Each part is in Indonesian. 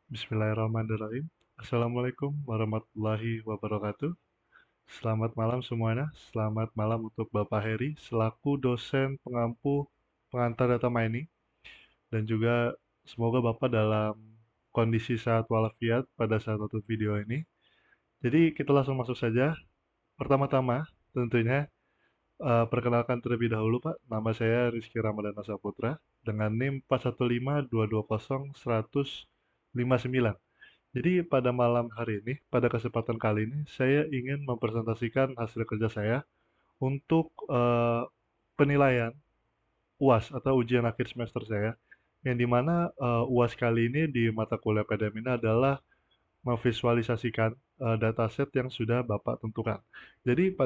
Bismillahirrahmanirrahim. Assalamualaikum warahmatullahi wabarakatuh. Selamat malam semuanya. Selamat malam untuk Bapak Heri selaku dosen pengampu pengantar data mining dan juga semoga Bapak dalam kondisi sehat walafiat pada saat nonton video ini. Jadi kita langsung masuk saja. Pertama-tama tentunya perkenalkan terlebih dahulu Pak. Nama saya Rizky Ramadana Saputra dengan NIM 415220159. Jadi pada malam hari ini, pada kesempatan kali ini, saya ingin mempresentasikan hasil kerja saya untuk penilaian UAS atau ujian akhir semester saya, yang dimana UAS kali ini di mata kuliah PDM ini adalah memvisualisasikan dataset yang sudah Bapak tentukan. Jadi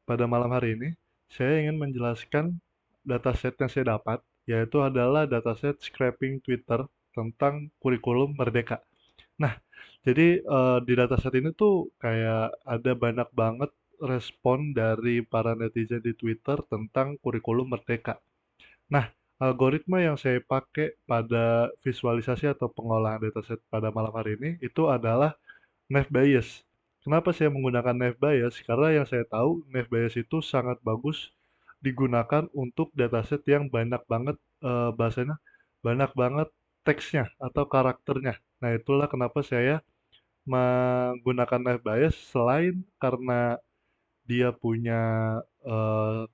pada malam hari ini, saya ingin menjelaskan dataset yang saya dapat, yaitu adalah dataset scraping Twitter tentang kurikulum Merdeka. Nah, jadi, di dataset ini tuh kayak ada banyak banget respon dari para netizen di Twitter tentang kurikulum Merdeka. Nah, algoritma yang saya pakai pada visualisasi atau pengolahan dataset pada malam hari ini itu adalah Naive Bayes. Kenapa saya menggunakan Naive Bayes? Karena yang saya tahu Naive Bayes itu sangat bagus digunakan untuk dataset yang banyak banget, bahasanya banyak banget teksnya atau karakternya. Nah, itulah kenapa saya menggunakan Naive Bayes selain karena dia punya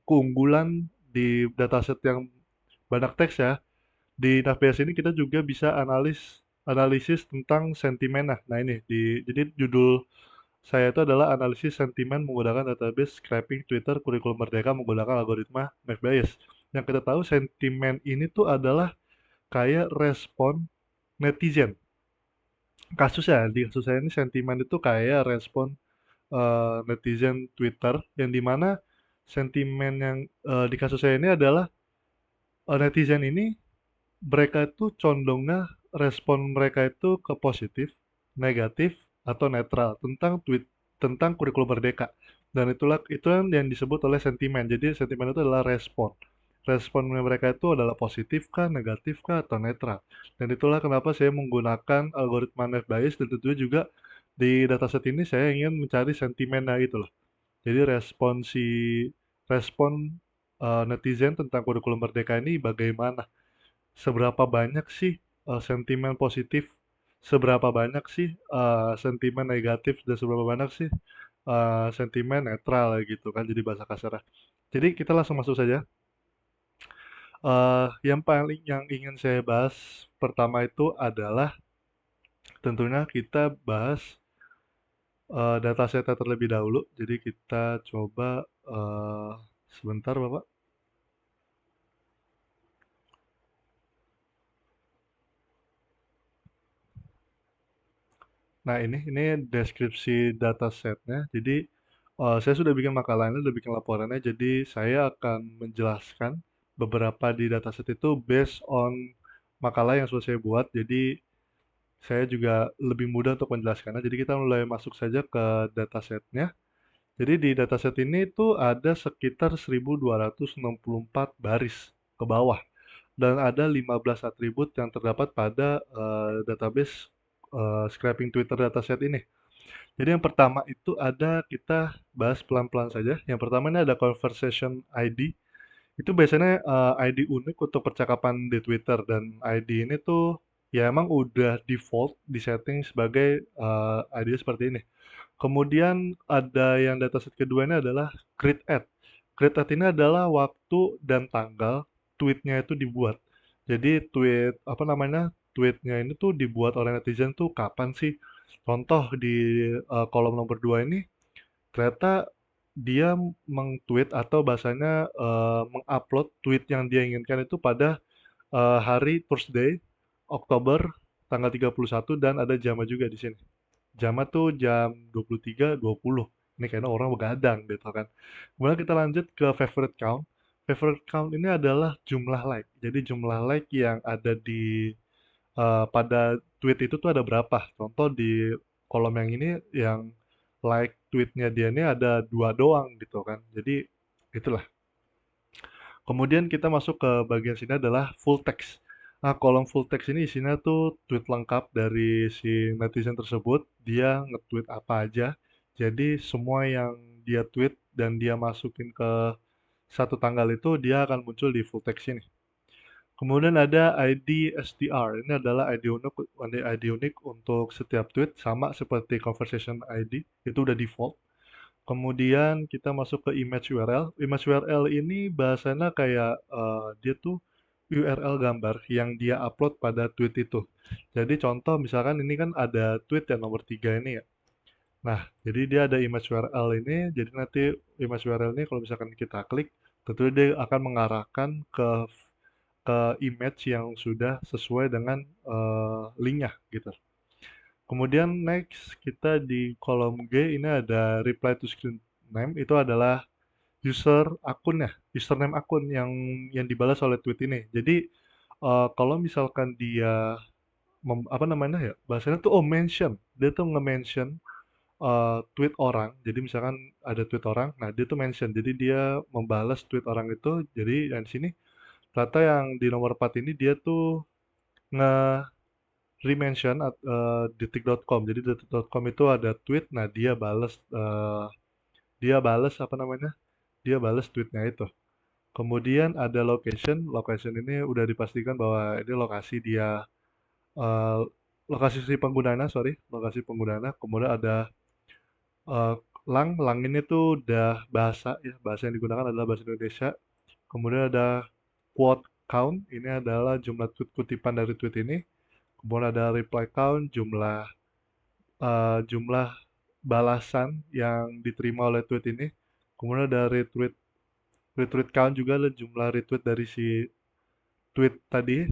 keunggulan di dataset yang banyak teks ya. Di Naive Bayes ini kita juga bisa analisis tentang sentimen. Nah ini jadi judul saya itu adalah analisis sentimen menggunakan database scraping Twitter kurikulum Merdeka menggunakan algoritma Naive Bayes. Yang kita tahu sentimen ini tuh adalah kayak respon netizen. Di kasus saya ini sentimen itu kayak respon netizen Twitter yang dimana sentimen yang di kasus saya ini adalah netizen ini mereka itu condongnya respon mereka itu ke positif, negatif, atau netral tentang kurikulum Merdeka. Dan itu yang disebut oleh sentimen. Jadi sentimen itu adalah respon. Respon mereka itu adalah positif kah, negatif kah, atau netral. Dan itulah kenapa saya menggunakan algoritma Naive Bayes dan tentunya juga di dataset ini saya ingin mencari sentimennya gitu loh. Jadi respon netizen tentang kurikulum Merdeka ini bagaimana? Seberapa banyak sih sentimen positif, seberapa banyak sih sentimen negatif, dan seberapa banyak sih sentimen netral gitu kan, jadi bahasa kasar. Jadi kita langsung masuk saja. Yang ingin saya bahas pertama itu adalah tentunya kita bahas datasetnya terlebih dahulu. Jadi kita coba sebentar Bapak. Nah, ini deskripsi datasetnya. Jadi, saya sudah bikin makalahnya, sudah bikin laporannya. Jadi, saya akan menjelaskan beberapa di dataset itu based on makalah yang sudah saya buat. Jadi, saya juga lebih mudah untuk menjelaskannya. Jadi, kita mulai masuk saja ke datasetnya. Jadi, di dataset ini tuh ada sekitar 1264 baris ke bawah. Dan ada 15 atribut yang terdapat pada database scraping Twitter dataset ini. Jadi yang pertama itu kita bahas pelan-pelan saja. Yang pertama ini ada conversation ID. Itu biasanya ID unik untuk percakapan di Twitter dan ID ini tuh ya emang udah default disetting sebagai ID seperti ini. Kemudian ada yang dataset kedua ini adalah create at. Create at ini adalah waktu dan tanggal tweetnya itu dibuat. Jadi tweetnya ini tuh dibuat oleh netizen tuh kapan sih? Contoh di kolom nomor 2 ini ternyata dia meng-tweet atau bahasanya mengupload tweet yang dia inginkan itu pada hari Thursday, Oktober tanggal 31 dan ada jamnya juga di sini. Jamnya tuh jam 23.20. Ini kayaknya orang begadang gitu kan. Kemudian kita lanjut ke favorite count. Favorite count ini adalah jumlah like. Jadi jumlah like yang ada pada tweet itu tuh ada berapa. Contoh di kolom yang ini yang like tweetnya dia ini ada 2 doang gitu kan. Jadi itulah. Kemudian kita masuk ke bagian sini adalah full text. Nah, kolom full text ini isinya tuh tweet lengkap dari si netizen tersebut, dia nge-tweet apa aja. Jadi semua yang dia tweet dan dia masukin ke satu tanggal itu dia akan muncul di full text ini. Kemudian ada ID STR. Ini adalah ID unik untuk setiap tweet sama seperti conversation ID, itu udah default. Kemudian kita masuk ke image URL. Image URL ini bahasanya kayak dia tuh URL gambar yang dia upload pada tweet itu. Jadi contoh misalkan ini kan ada tweet yang nomor 3 ini ya. Nah, jadi dia ada image URL ini, jadi nanti image URL ini kalau misalkan kita klik, tentu dia akan mengarahkan ke image yang sudah sesuai dengan linknya gitu. Kemudian next kita di kolom G ini ada reply to screen name, itu adalah username akun yang dibalas oleh tweet ini. Jadi kalau misalkan dia apa namanya ya, bahasanya tuh mention, dia tuh nge-mention tweet orang. Jadi misalkan ada tweet orang, nah dia tuh mention, jadi dia membalas tweet orang itu. Jadi yang di sini ternyata yang di nomor 4 ini dia tuh nge remention detik.com. Jadi detik.com itu ada tweet, nah dia balas apa namanya? Dia balas tweetnya itu. Kemudian ada location. Location ini udah dipastikan bahwa ini lokasi dia eh, lokasi si penggunanya, sorry, lokasi penggunanya. Kemudian ada eh, lang ini tuh udah bahasa ya, bahasa yang digunakan adalah bahasa Indonesia. Kemudian ada quote count, ini adalah jumlah tweet kutipan dari tweet ini. Kemudian ada reply count, jumlah balasan yang diterima oleh tweet ini. Kemudian ada retweet count juga, ada jumlah retweet dari si tweet tadi.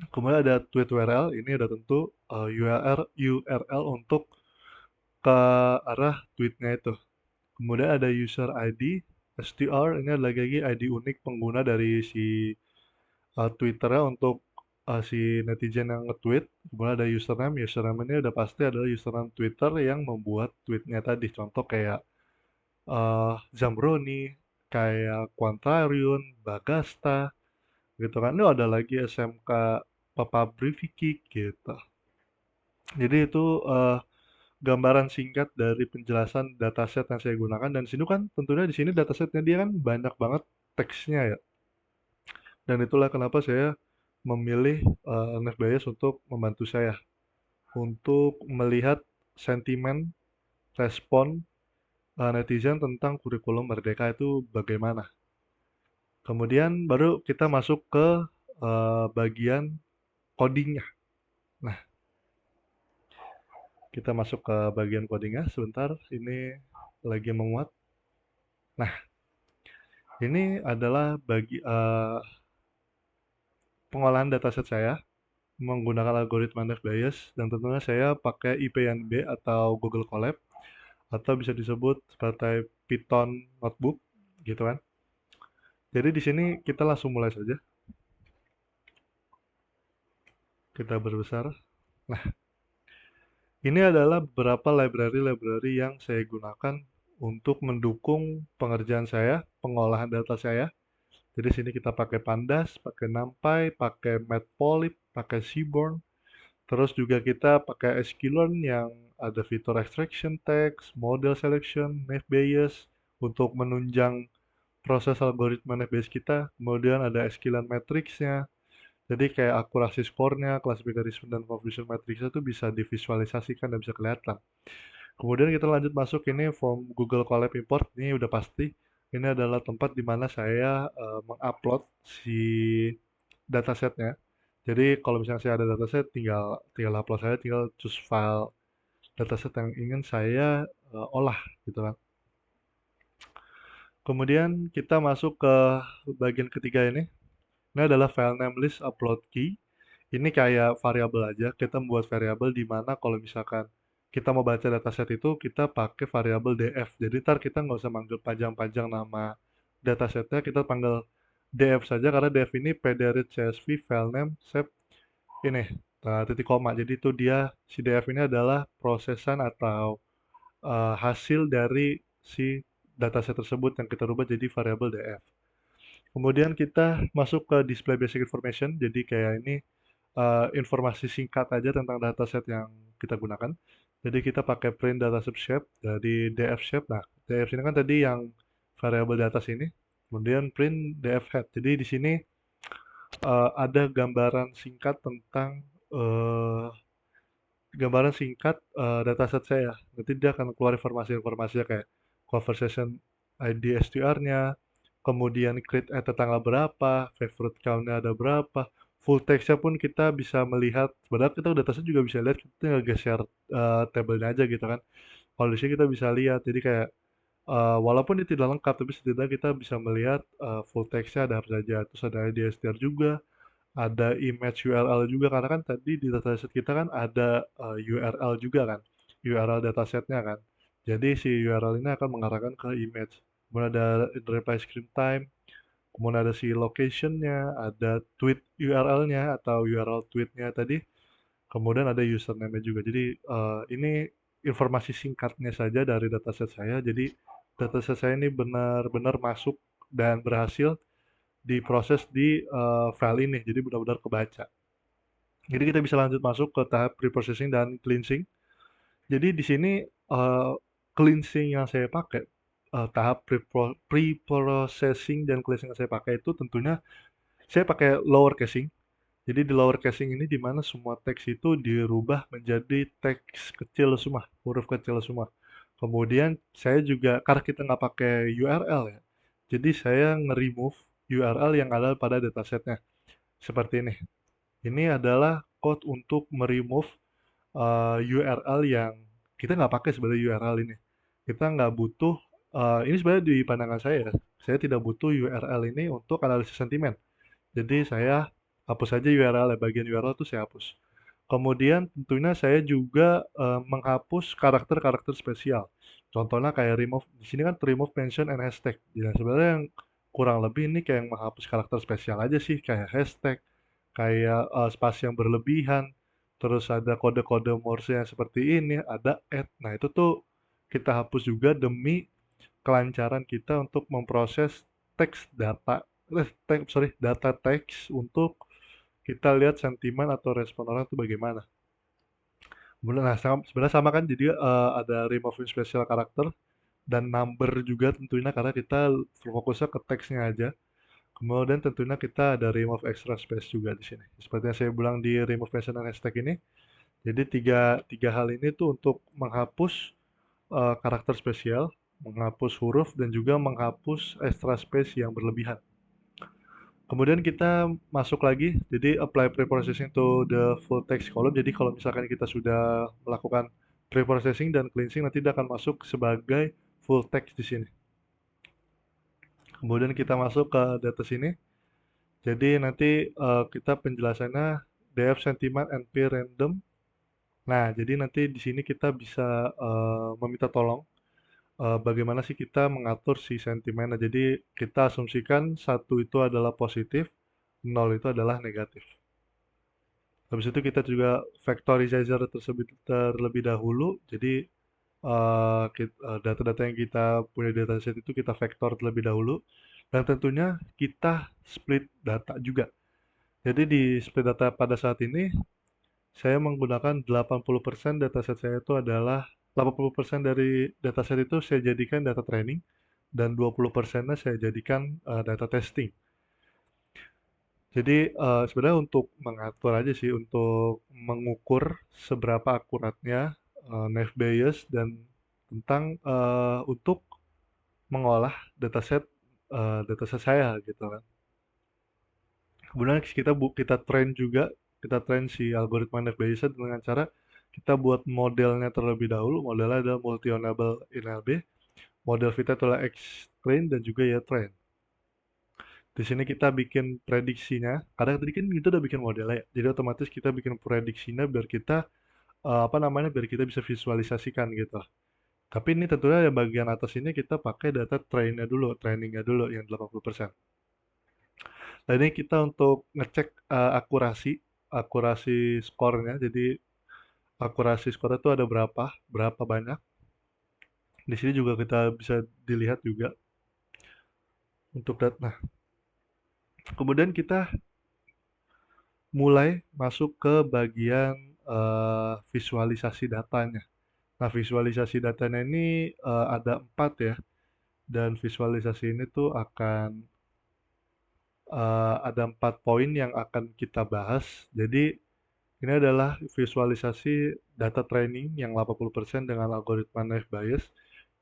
Kemudian ada tweet URL, ini udah tentu URL untuk ke arah tweetnya itu. Kemudian ada user ID, STR, ini ada lagi ID unik pengguna dari si Twitternya untuk si netizen yang nge-tweet. Kemudian ada username ini udah pasti adalah username Twitter yang membuat tweetnya tadi. Contoh kayak Zambroni, kayak Quantarium, Bagasta, gitu kan. Ini ada lagi SMK Papa Brifikik gitu. Jadi itu gambaran singkat dari penjelasan dataset yang saya gunakan, dan sini kan tentunya di sini datasetnya dia kan banyak banget teksnya ya. Dan itulah kenapa saya memilih Ernest Bayes untuk membantu saya untuk melihat sentimen respon netizen tentang kurikulum Merdeka itu bagaimana. Kemudian baru kita masuk ke bagian codingnya. Nah, kita masuk ke bagian codingnya sebentar. Ini lagi memuat. Nah, ini adalah pengolahan dataset saya menggunakan algoritma Naive Bayes, dan tentunya saya pakai IPNB atau Google Colab, atau bisa disebut sebagai Python Notebook gitu kan. Jadi di sini kita langsung mulai saja. Kita berbesar. Nah, ini adalah beberapa library-library yang saya gunakan untuk mendukung pengerjaan saya, pengolahan data saya. Jadi sini kita pakai Pandas, pakai NumPy, pakai Matplotlib, pakai Seaborn. Terus juga kita pakai sklearn yang ada fitur extraction text, model selection, Naive Bayes untuk menunjang proses algoritma Naive Bayes kita. Kemudian ada sklearn matrixnya. Jadi kayak akurasi skornya, klasifikasi dan confusion matrixnya itu bisa divisualisasikan dan bisa kelihatan. Kemudian kita lanjut masuk ini from Google Colab Import. Ini udah pasti. Ini adalah tempat di mana saya mengupload si datasetnya. Jadi kalau misalnya saya ada dataset, tinggal tinggal upload, saya tinggal choose file dataset yang ingin saya olah gitu kan. Kemudian kita masuk ke bagian ketiga ini. Ini adalah file name list upload key. Ini kayak variabel aja. Kita membuat variabel di mana kalau misalkan kita mau baca dataset itu, kita pakai variabel df. Jadi ntar kita nggak usah manggil panjang-panjang nama datasetnya, kita panggil df saja, karena df ini pdread csv file name save ini titik koma. Jadi itu dia, si df ini adalah prosesan atau hasil dari si dataset tersebut yang kita rubah jadi variabel df. Kemudian kita masuk ke display basic information. Jadi kayak ini informasi singkat aja tentang dataset yang kita gunakan. Jadi kita pakai print dataset shape dari df shape. Nah, df ini kan tadi yang variable data sini. Kemudian print df head. Jadi di sini ada gambaran singkat tentang eh, dataset saya. Nanti dia akan keluar informasi-informasinya kayak conversation ID STR-nya, kemudian create at tanggal berapa, favorite count-nya ada berapa, full text-nya pun kita bisa melihat. Padahal kita dataset juga bisa lihat, kita tinggal geser tabelnya aja gitu kan. Kalau di sini kita bisa lihat, jadi kayak walaupun ini tidak lengkap, tapi setidaknya kita bisa melihat full text-nya ada apa saja. Terus ada ID STR juga, ada image URL juga karena kan tadi di dataset kita kan ada URL juga kan, URL datasetnya kan. Jadi si URL ini akan mengarahkan ke image. Kemudian ada reply screen time, kemudian ada si locationnya, ada tweet URL-nya atau URL tweetnya tadi, kemudian ada username-nya juga. Jadi ini informasi singkatnya saja dari dataset saya. Jadi dataset saya ini benar-benar masuk dan berhasil diproses di file ini, jadi benar-benar kebaca. Jadi kita bisa lanjut masuk ke tahap preprocessing dan cleansing. Jadi di sini uh, cleansing yang saya pakai, tahap preprocessing dan cleansing yang saya pakai itu tentunya saya pakai lower casing. Jadi di lower casing ini di mana semua teks itu dirubah menjadi teks kecil semua, huruf kecil semua. Kemudian saya juga karena kita nggak pakai URL ya, jadi saya nge-remove URL yang ada pada datasetnya. Seperti ini. Ini adalah code untuk meremove URL yang kita nggak pakai sebenarnya URL ini. Kita nggak butuh, ini sebenarnya di pandangan saya tidak butuh URL ini untuk analisis sentimen. Jadi saya hapus saja URL, ya, bagian URL itu saya hapus. Kemudian tentunya saya juga menghapus karakter-karakter spesial. Contohnya kayak remove, di sini kan remove mention and hashtag. Ya, sebenarnya yang kurang lebih ini kayak menghapus karakter spesial aja sih, kayak hashtag, kayak spasi yang berlebihan, terus ada kode-kode Morse yang seperti ini, ada add. Nah, itu tuh kita hapus juga demi kelancaran kita untuk memproses teks data, data teks untuk kita lihat sentimen atau respon orang itu bagaimana. Nah, sebenarnya sama kan, jadi ada removing special karakter dan number juga tentunya karena kita fokusnya ke teksnya aja. Kemudian tentunya kita ada remove extra space juga di sini. Seperti yang saya bilang di remove mention and hashtag ini. Jadi tiga hal ini tuh untuk menghapus karakter spesial, menghapus huruf dan juga menghapus extra space yang berlebihan. Kemudian kita masuk lagi, jadi apply preprocessing to the full text column. Jadi kalau misalkan kita sudah melakukan preprocessing dan cleansing, nanti dia akan masuk sebagai full text di sini. Kemudian kita masuk ke data sini. Jadi nanti kita penjelasannya df sentiment np random. Nah, jadi nanti di sini kita bisa meminta tolong bagaimana sih kita mengatur si sentimen. Nah, jadi kita asumsikan satu itu adalah positif, nol itu adalah negatif. Habis itu kita juga vectorizer tersebut terlebih dahulu. Jadi data-data yang kita punya di dataset itu kita vektor terlebih dahulu. Dan tentunya kita split data juga. Jadi di split data pada saat ini saya menggunakan 80% dataset saya itu adalah 80% dari dataset itu saya jadikan data training dan 20%-nya saya jadikan data testing. Jadi sebenarnya untuk mengatur aja sih, untuk mengukur seberapa akuratnya naive Bayes dan tentang untuk mengolah dataset saya gitu kan. Kemudian kita train juga, kita train si algoritma naive Bayes dengan cara kita buat modelnya terlebih dahulu. Modelnya adalah multi enable NLB, model kita adalah X-train dan juga Y-train. Di sini kita bikin prediksinya, karena tadi kan kita udah bikin modelnya ya, jadi otomatis kita bikin prediksinya biar kita, apa namanya, biar kita bisa visualisasikan gitu. Tapi ini tentunya yang bagian atas ini kita pakai data trainingnya dulu yang 80%. Nah ini kita untuk ngecek akurasi, akurasi skornya, jadi akurasi skornya itu ada berapa banyak. Di sini juga kita bisa dilihat juga untuk data. Kemudian kita mulai masuk ke bagian visualisasi datanya. Nah, visualisasi datanya ini ada 4 ya, dan visualisasi ini tuh akan ada 4 poin yang akan kita bahas. Jadi ini adalah visualisasi data training yang 80% dengan algoritma naive Bayes.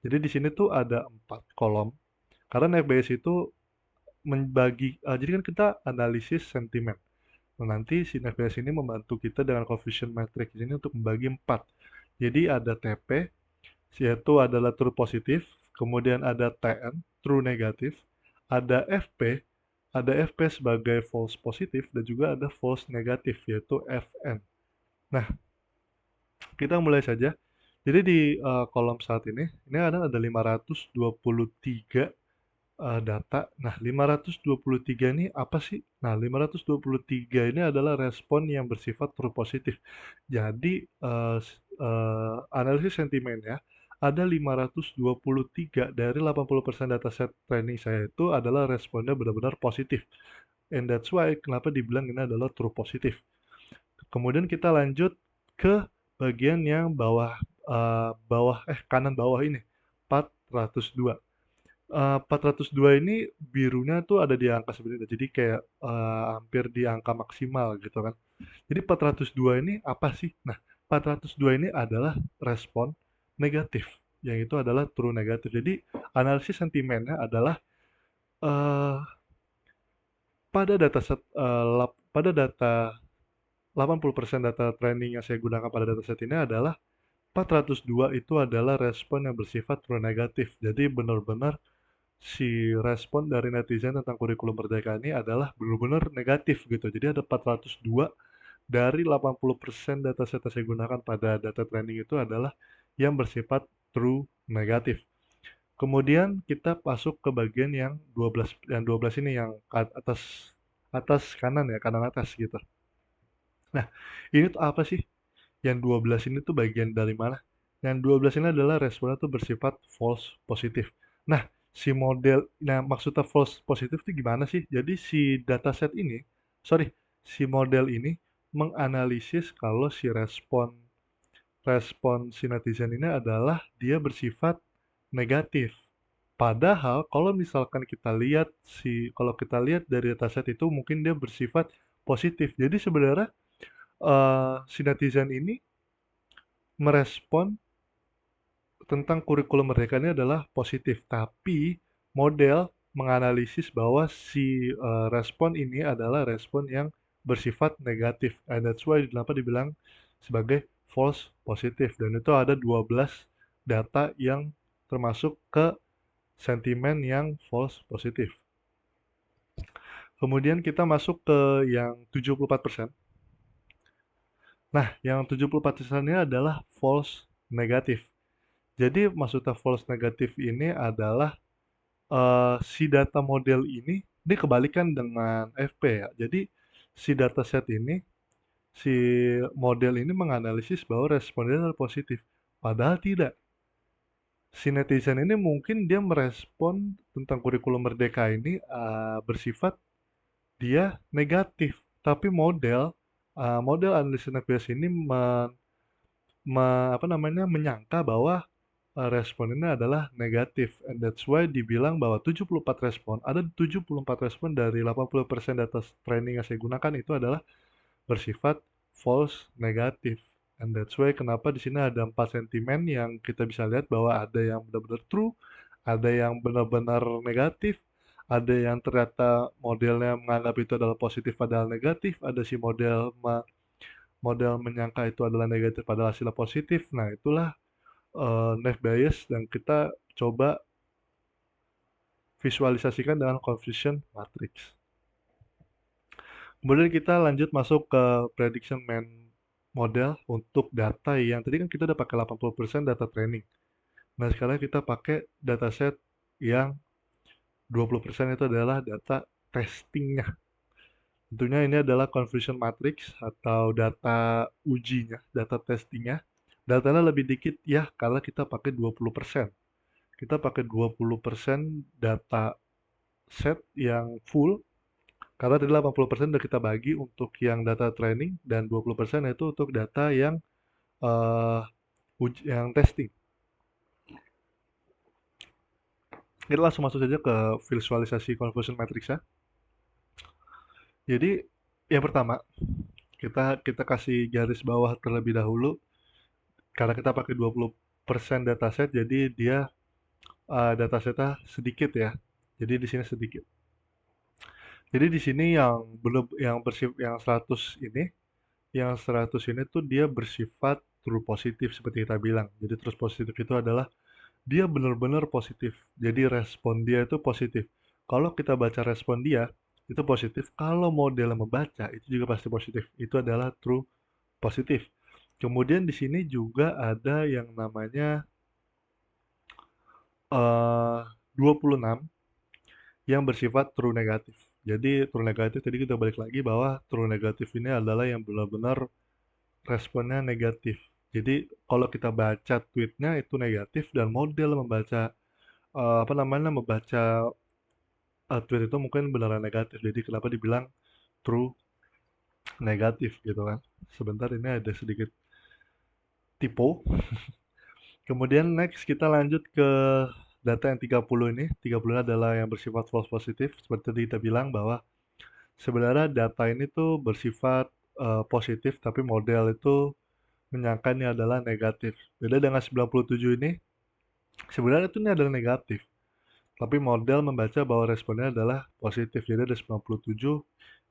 Jadi di sini tuh ada 4 kolom. Karena naive Bayes itu membagi, jadi kan kita analisis sentimen. Nah, nanti si naive Bayes ini membantu kita dengan coefficient matrix ini untuk membagi 4. Jadi ada TP, yaitu adalah true positif, kemudian ada TN, true negatif, ada FP, ada FP sebagai false positif, dan juga ada false negatif, yaitu FN. Nah, kita mulai saja. Jadi di kolom saat ini ada 523 data. Nah, 523 ini apa sih? Nah, 523 ini adalah respon yang bersifat true positif. Jadi, analisis sentimennya ada 523 dari 80% dataset training saya itu adalah responnya benar-benar positif. And that's why kenapa dibilang ini adalah true positif. Kemudian kita lanjut ke bagian yang kanan bawah ini, 402. 402 ini birunya tuh ada di angka sebenarnya, jadi kayak hampir di angka maksimal gitu kan. Jadi 402 ini apa sih? Nah, 402 ini adalah respon negatif, yang itu adalah true negatif. Jadi analisis sentimennya adalah eh, pada dataset pada data 80% data training yang saya gunakan pada dataset ini adalah 402 itu adalah respon yang bersifat true negatif. Jadi benar-benar si respon dari netizen tentang kurikulum Merdeka ini adalah benar-benar negatif gitu. Jadi ada 402 dari 80% dataset yang saya gunakan pada data training itu adalah yang bersifat true negatif. Kemudian kita masuk ke bagian yang 12 ini yang atas atas kanan ya, kanan atas gitu. Nah, ini tuh apa sih? Yang 12 ini tuh bagian dari mana? Yang 12 ini adalah responnya tuh bersifat false positif. Nah, maksudnya false positif itu gimana sih? Jadi si model ini menganalisis kalau si respon si netizen ini adalah dia bersifat negatif. Padahal kalau misalkan kalau kita lihat dari dataset itu mungkin dia bersifat positif. Jadi sebenarnya si netizen ini merespon tentang kurikulum Merdeka ini adalah positif, tapi model menganalisis bahwa si respon ini adalah respon yang bersifat negatif. And that's why kenapa dibilang sebagai false positif. Dan itu ada 12 data yang termasuk ke sentimen yang false positif. Kemudian kita masuk ke yang 74%. Nah, yang 74% ini adalah false negatif. Jadi maksudnya false negatif ini adalah si data model ini dikebalikan dengan FP ya. Jadi si dataset ini, si model ini menganalisis bahwa responnya adalah positif. Padahal tidak. Si netizen ini mungkin dia merespon tentang kurikulum Merdeka ini bersifat dia negatif. Tapi model analisis NPS ini menyangka bahwa respon ini adalah negatif, and that's why dibilang bahwa 74 respon, ada 74 respon dari 80% data training yang saya gunakan itu adalah bersifat false negatif. And that's why kenapa di sini ada 4 sentimen yang kita bisa lihat bahwa ada yang benar-benar true, ada yang benar-benar negatif, ada yang ternyata modelnya menganggap itu adalah positif padahal negatif, ada si model menyangka itu adalah negatif padahal hasilnya positif. Nah, itulah naive Bayes dan kita coba visualisasikan dengan confusion matrix. Kemudian kita lanjut masuk ke prediction main model untuk data yang tadi kan kita udah pakai 80% data training. Nah, sekarang kita pakai dataset yang 20% itu adalah data testingnya. Tentunya ini adalah confusion matrix atau data ujinya, data testingnya. Datanya lebih dikit ya kalau kita pakai 20%. Kita pakai 20% data set yang full, Karena tadi 80% udah kita bagi untuk yang data training dan 20% itu untuk data yang eh, yang testing. Kita langsung masuk saja ke visualisasi conversion matrix ya. Jadi yang pertama kita kasih garis bawah terlebih dahulu karena kita pakai 20% dataset jadi dia datasetnya sedikit ya. Jadi di sini sedikit. Jadi di sini yang belum yang 100 ini, yang 100 ini tuh dia bersifat true positif seperti kita bilang. Jadi true positif itu adalah dia benar-benar positif. Jadi respon dia itu positif. Kalau kita baca respon dia itu positif, kalau model membaca itu juga pasti positif. Itu adalah true positif. Kemudian di sini juga ada yang namanya eh 26 yang bersifat true negatif. Jadi true negatif tadi kita balik lagi bahwa true negatif ini adalah yang benar-benar responnya negatif. Jadi kalau kita baca tweetnya itu negatif dan model membaca membaca tweet itu mungkin beneran negatif. Jadi kenapa dibilang true negatif gitu kan? Sebentar ini ada sedikit typo. Kemudian next kita lanjut ke data yang 30 ini. 30 adalah yang bersifat false positif. Seperti tadi kita bilang bahwa sebenarnya data ini tuh bersifat positif, tapi model itu menyangka ini adalah negatif. Beda dengan 97 ini, sebenarnya itu ini adalah negatif. Tapi model membaca bahwa responnya adalah positif. Jadi ada 97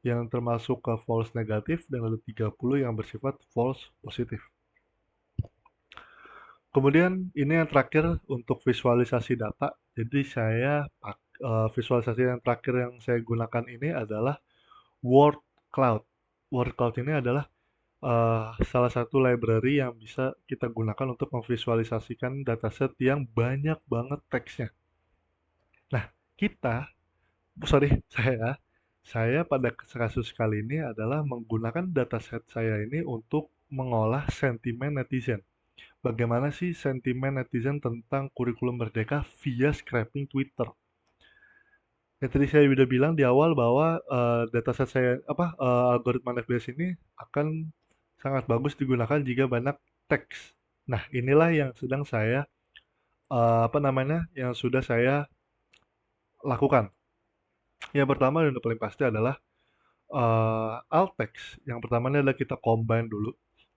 yang termasuk ke false negatif dan ada 30 yang bersifat false positif. Kemudian ini yang terakhir untuk visualisasi data. Jadi visualisasi yang terakhir yang saya gunakan ini adalah word cloud. Word cloud ini adalah salah satu library yang bisa kita gunakan untuk memvisualisasikan dataset yang banyak banget teksnya. Nah, kita, sorry, saya pada kasus kali ini adalah menggunakan dataset saya ini untuk mengolah sentimen netizen. Bagaimana sih sentimen netizen tentang kurikulum merdeka via scraping Twitter? Ya, tadi saya sudah bilang di awal bahwa dataset saya algoritma FBS ini akan sangat bagus digunakan jika banyak teks. Nah, inilah yang sedang saya yang sudah saya lakukan. Yang pertama dan yang paling pasti adalah alt text. Yang pertama ini adalah kita combine dulu.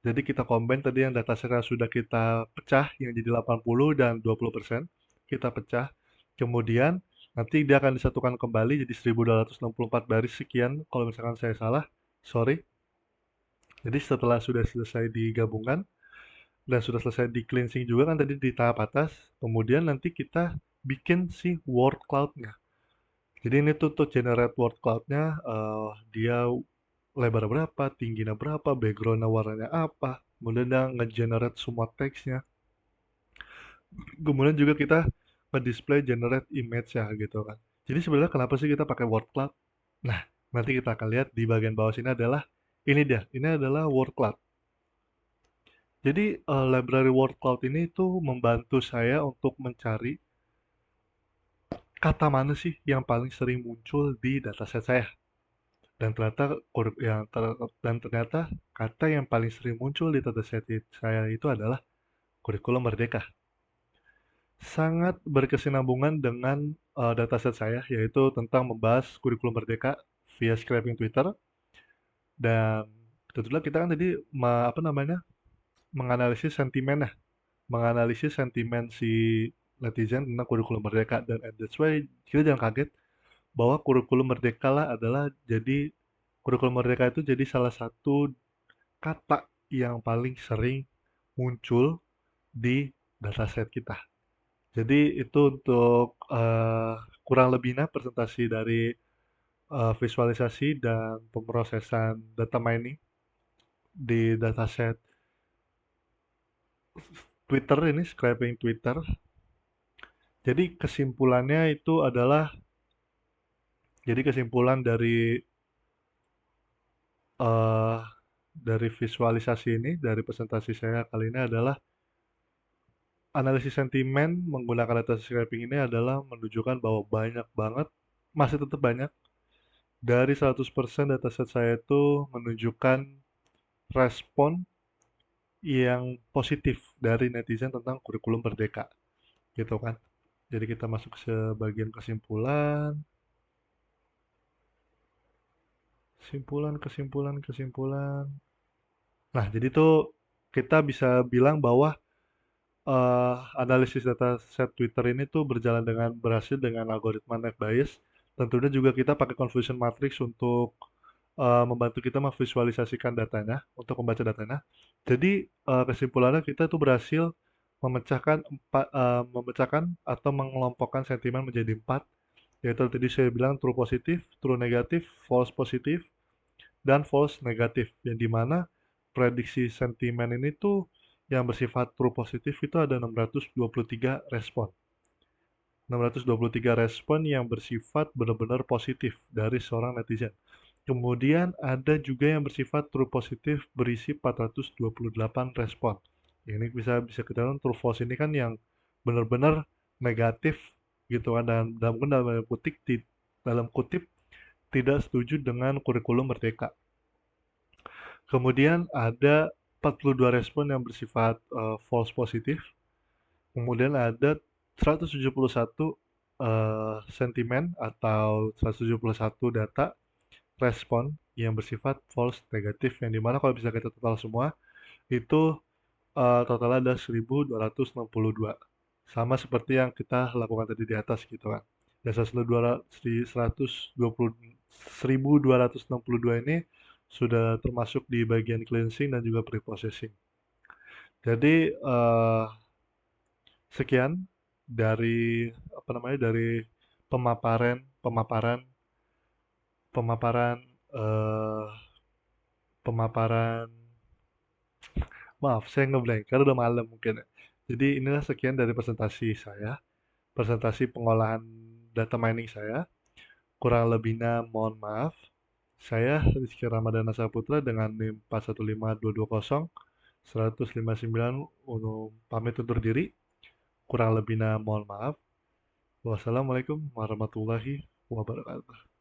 Jadi kita combine tadi yang dataset yang sudah kita pecah yang jadi 80 dan 20%. Kita pecah. Kemudian nanti dia akan disatukan kembali jadi 1264 baris sekian. Kalau misalkan saya salah, sorry. Jadi setelah sudah selesai digabungkan dan sudah selesai di cleansing juga kan tadi di tahap atas, kemudian nanti kita bikin si word cloud-nya. Jadi ini tuh generate word cloud-nya, dia lebar berapa, tingginya berapa, background warnanya apa, kemudian dia nge-generate semua teksnya. Kemudian juga kita nge-display generate image ya gitu kan. Jadi sebenarnya kenapa sih kita pakai word cloud? Nah, nanti kita akan lihat di bagian bawah sini adalah ini adalah word cloud. Jadi library word cloud ini tuh membantu saya untuk mencari kata mana sih yang paling sering muncul di dataset saya. Dan ternyata dan ternyata kata yang paling sering muncul di dataset saya itu adalah kurikulum merdeka. Sangat berkesinambungan dengan dataset saya yaitu tentang membahas kurikulum merdeka via scraping Twitter dan tentunya kita kan tadi menganalisis sentimen ya, menganalisis sentimen si netizen tentang kurikulum merdeka dan that's why kita jangan kaget bahwa kurikulum merdeka lah adalah jadi kurikulum merdeka itu jadi salah satu kata yang paling sering muncul di dataset kita. Jadi itu untuk kurang lebihnya presentasi dari visualisasi dan pemrosesan data mining di dataset Twitter ini, scraping Twitter. Jadi kesimpulannya itu adalah, jadi kesimpulan eh, dari visualisasi ini, dari presentasi saya kali ini adalah analisis sentimen menggunakan data scraping ini adalah menunjukkan bahwa banyak banget, masih tetap banyak Dari 100% dataset saya itu menunjukkan respon yang positif dari netizen tentang kurikulum Merdeka, gitu kan. Jadi kita masuk ke bagian kesimpulan, kesimpulan. Nah, jadi tuh kita bisa bilang bahwa analisis dataset Twitter ini tuh berjalan dengan berhasil dengan algoritma net bias. Tentunya juga kita pakai confusion matrix untuk membantu kita memvisualisasikan datanya, untuk membaca datanya. Jadi kesimpulannya kita tuh berhasil memecahkan atau mengelompokkan sentimen menjadi 4, yaitu tadi saya bilang true positif, true negatif, false positif, dan false negatif, yang dimana prediksi sentimen ini tuh yang bersifat true positif itu ada 623 respon. 623 respon yang bersifat benar-benar positif dari seorang netizen. Kemudian ada juga yang bersifat true positif berisi 428 respon. Ini bisa kita lihat true false ini kan yang benar-benar negatif gitu kan, dan dalam kutip tidak setuju dengan kurikulum Merdeka. Kemudian ada 42 respon yang bersifat false positif. Kemudian ada 171 sentimen atau 171 data respon yang bersifat false negatif, yang dimana kalau bisa kita total semua itu total ada 1262, sama seperti yang kita lakukan tadi di atas gitu kan. Dan 1262 ini sudah termasuk di bagian cleansing dan juga preprocessing. Jadi sekian dari apa namanya, dari pemaparan pemaparan pemaparan eh, pemaparan maaf saya ngeblank karena udah malam mungkin ya. Jadi inilah sekian dari presentasi saya, presentasi pengolahan data mining saya. Kurang lebihnya mohon maaf. Saya Rizky Ramadana Saputra dengan NIM 415220 159 untuk pamit undur diri. Kurang lebihnya mohon maaf. Wassalamualaikum warahmatullahi wabarakatuh.